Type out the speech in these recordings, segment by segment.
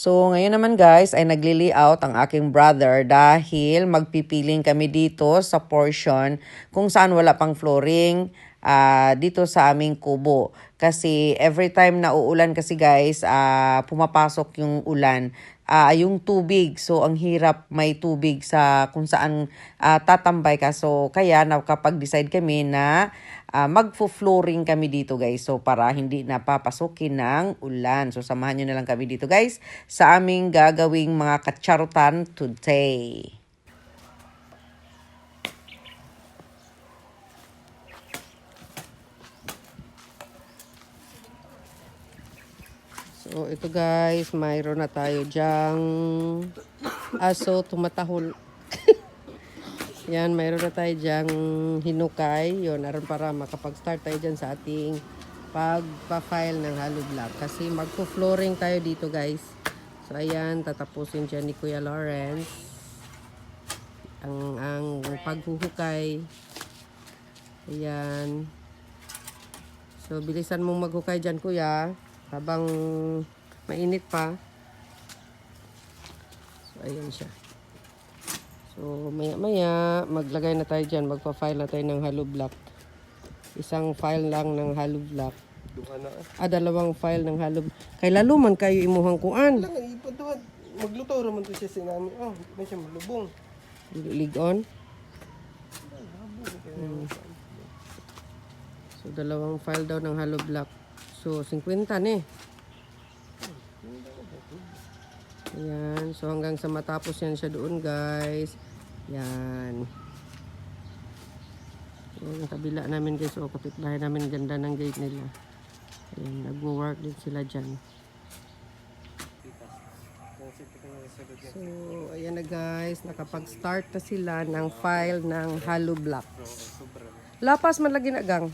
So, ngayon naman guys ay nagli-layout ang aking brother dahil magpipiling kami dito sa portion kung saan wala pang flooring dito sa aming kubo. Kasi every time na uulan kasi guys, pumapasok yung ulan, yung tubig. So, ang hirap may tubig sa kung saan tatambay ka. So, kaya nakapag-decide kami na magfo-flooring kami dito guys. So, para hindi napapasukin ng ulan. So, samahan nyo na lang kami dito guys sa aming gagawing mga katsarutan today. So, ito guys, mayroon na tayo dyang aso tumatahol. Yan, mayroon na tayo dyang hinukay. Yun, aron para makapag-start tayo dyan sa ating pagpa-file ng hollow block. Kasi magpo-flooring tayo dito guys. So, ayan, tatapusin dyan ni Kuya Lawrence ang paghuhukay. Ayan. So, bilisan mong maghukay dyan, Kuya. Habang mainit pa. So, ayan siya. So, maya-maya, maglagay na tayo dyan. Magpa-file na tayo ng hollow block. Isang file lang ng hollow block. Dalawang file ng hollow block. Kay lalo man kayo imuhang kuan. Magluto raman to siya sinami. Oh, may siya malubong. Ligon. So, dalawang file daw ng hollow block. So, 50 eh. Ayan. So, hanggang sa matapos yan siya doon, guys. Yan. Yung kabila namin, guys. O, kapitbahay namin. Ganda ng gate nila. Ayan. Nag-work din sila dyan. So, ayan na, guys. Nakapag-start na sila ng file ng hollow block. Lapas man lagi na, gang.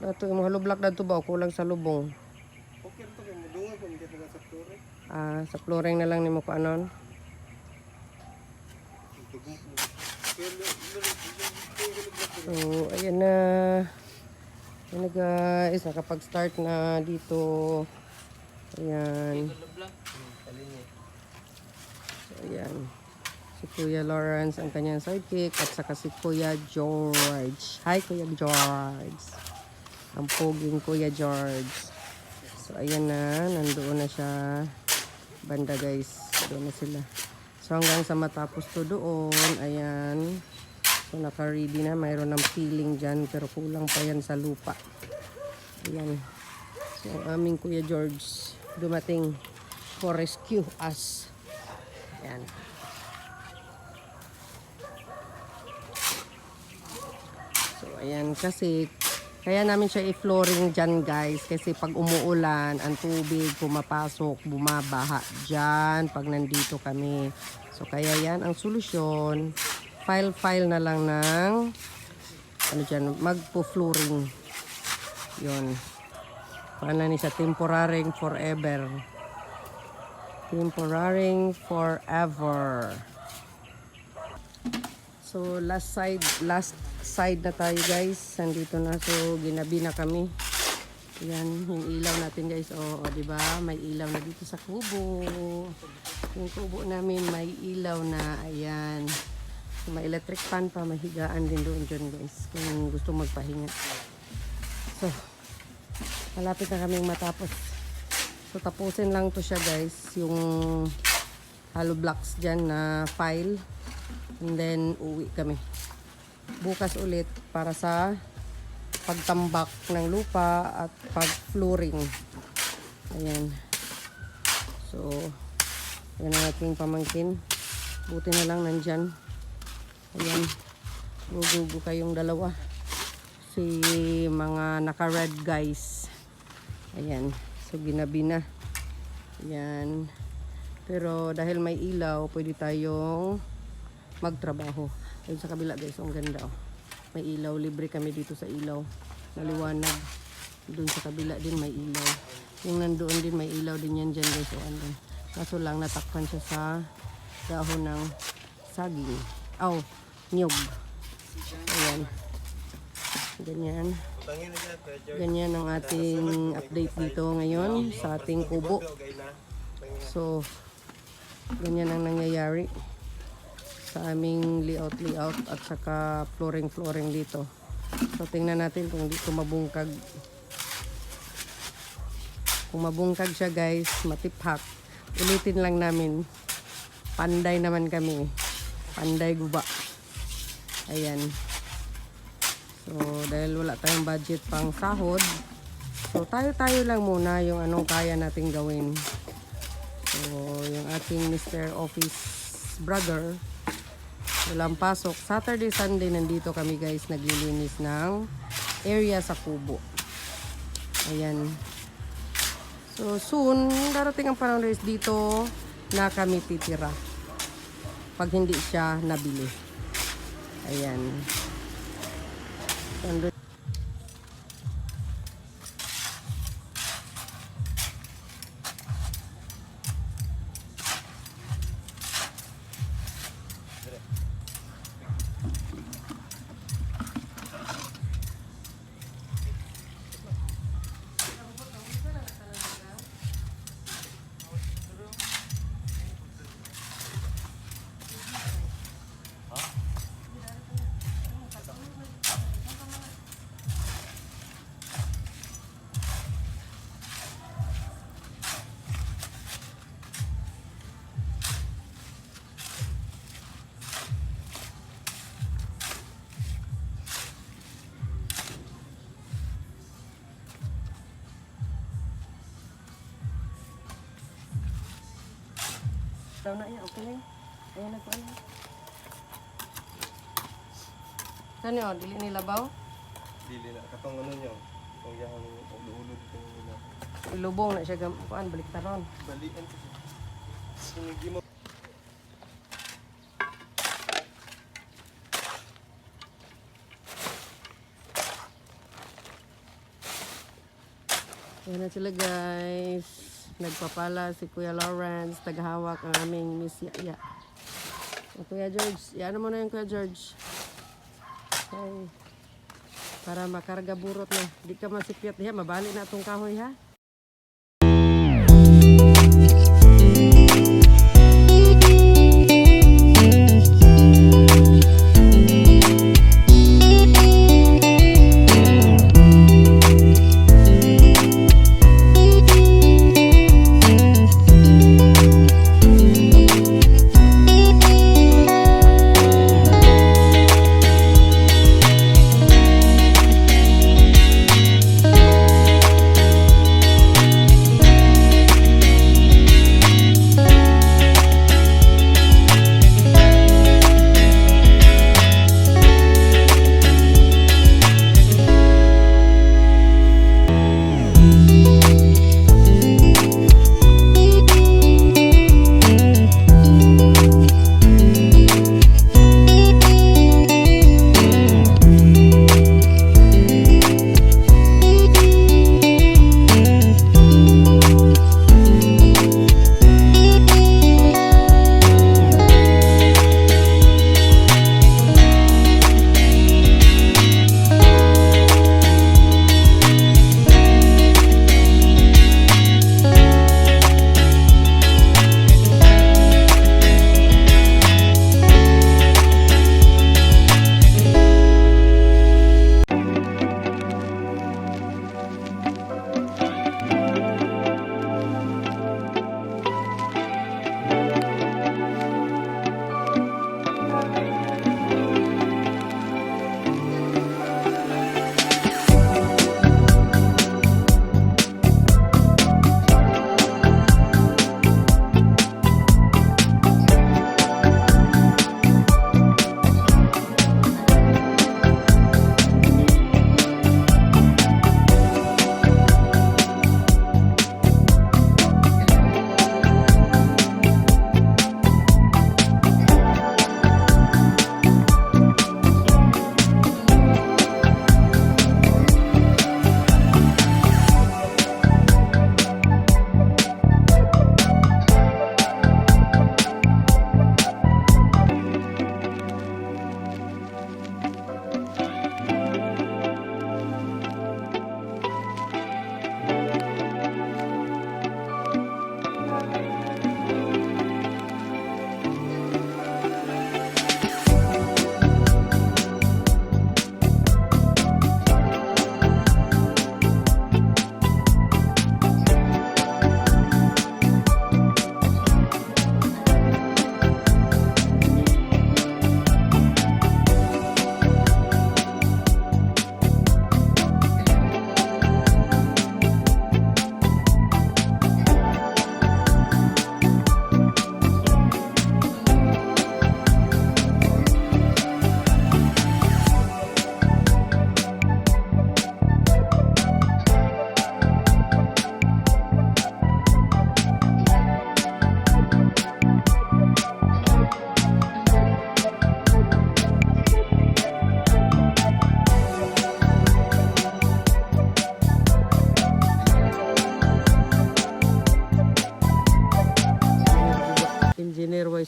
Dato yung hollow block na ito ba? Kulang sa lubong. Okay, ito kayo madunga kung hindi na sa flooring. Sa flooring na lang ni mo ko anon. So, ayan na. Ayan na guys. Nakapag-start na dito. Ayan. So, ayan. Si Kuya Lawrence, ang kanyang sidekick. At saka si Kuya George. Hi, Kuya George. Ang poging Kuya George. So, ayan na. Nandoon na siya. Banda guys. Doon na sila. So, hanggang sa matapos to doon. Ayan. So, naka-ready na. Mayroon ng peeling dyan. Pero kulang pa yan sa lupa. Ayan. So, aming Kuya George dumating for rescue us. Ayan. So, ayan. Kasi kaya namin siya i-flooring dyan guys. Kasi pag umuulan, ang tubig pumapasok, bumabaha dyan pag nandito kami. So kaya yan ang solusyon. File na lang ng ano dyan, magpo-flooring. Yun. Paano ni siya? Temporaring forever. Temporaring forever. So last side na tayo guys. Nandito na, so ginabi na kami. Yan yung ilaw natin guys. O di ba? May ilaw na dito sa kubo. Yung kubo namin may ilaw na. Ayan. So, may electric fan pa, mahigaan din doon dyan guys. Kung gusto magpahinga. So malapit na kaming matapos. So tapusin lang to siya guys. Yung hollow blocks dyan na file. And then, uwi kami. Bukas ulit para sa pagtambak ng lupa at pag-flooring. Ayan. So, yan ang ating pamangkin. Buti na lang nandyan. Ayan. Gugugo kayong dalawa. Si mga naka-red guys. Ayan. So, ginabi na. Ayan. Pero dahil may ilaw, pwede tayong magtrabaho. Ayun sa kabila guys, ang ganda oh. May ilaw, libre kami dito sa ilaw. Maliwanag. Doon sa kabila din may ilaw. Yung nandoon din may ilaw din yan dyan guys. O ano. Kaso lang natakpan siya sa dahon ng saging. Niyog. Ayan. Ganyan. Ganyan ang ating update dito ngayon sa ating kubo. So, ganyan ang nangyayari sa aming layout at saka flooring dito. So, tingnan natin kung dito mabungkag. Kung mabungkag siya guys, matiphak. Ulitin lang namin. Panday naman kami. Panday guba. Ayan. So, dahil wala tayong budget pang sahod, so tayo lang muna yung anong kaya nating gawin. So, yung ating Mr. Office brother, walang pasok. Saturday, Sunday, nandito kami guys, naglilinis ng area sa kubo. Ayan. So, soon, darating ang panahon guys, dito na kami titira. Pag hindi siya nabili. Ayan. Daw na iya, okay lang. Ayan na po. Saan yun? Dili nila baw? Dili na. Katong ano nyo. Kung yan, ulo-ulo dito nila. Ilubong na siya kuan balik taron. Balian ko siya. Sinigi mo. Ayan na sila guys. Nagpapala si Kuya Lawrence, taghawak ang aming Miss Yaya. O, Kuya George, yan mo na yung Kuya George. Okay. Para makarga burot na. Di ka masipyat niya, mabali na itong kahoy ha.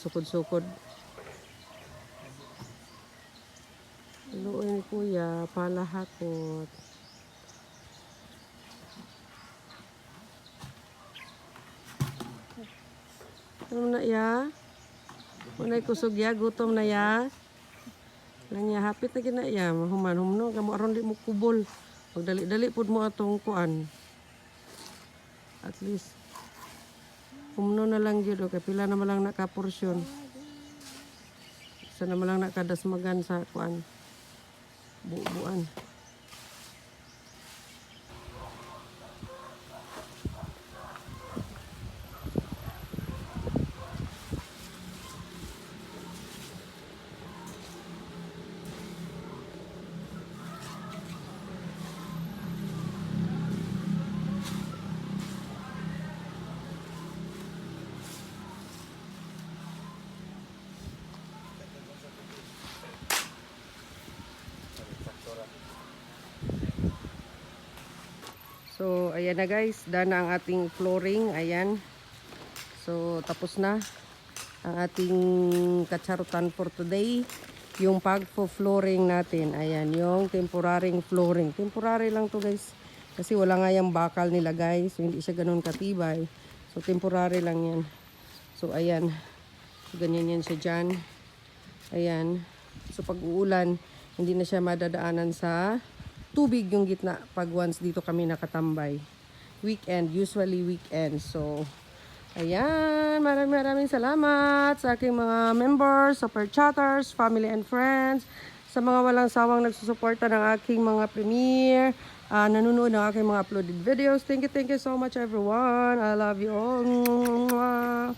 sukod-sukod. Luoy ni kuya, palahakot. Ano na ya? Unay kusog ya, gutom na ya. Nanya hapit na gina ya, mahuman humno kamo aron di mo kubol. Magdali-dali pud mo atong kuan. At least humno na lang gyud kay pila na lang nakaporsyon. Isa na lang nakadasmagan sa kuan. Buuan. So, ayan na guys. Done na ang ating flooring. Ayan. So, tapos na ang ating katsarutan for today. Yung pagpo-flooring natin. Ayan, yung temporary flooring. Temporary lang to guys. Kasi wala nga yung bakal nila guys. So, hindi siya ganun katibay. So, temporary lang yan. So, ayan. Ganyan yan siya dyan. Ayan. So, pag uulan, hindi na siya madadaanan sa tubig yung gitna pag once dito kami nakatambay. Weekend, usually weekend. So, ayan. Maraming salamat sa aking mga members, super chatters, family and friends, sa mga walang sawang nagsusuporta ng aking mga premiere, nanonood ng aking mga uploaded videos. Thank you so much everyone. I love you all.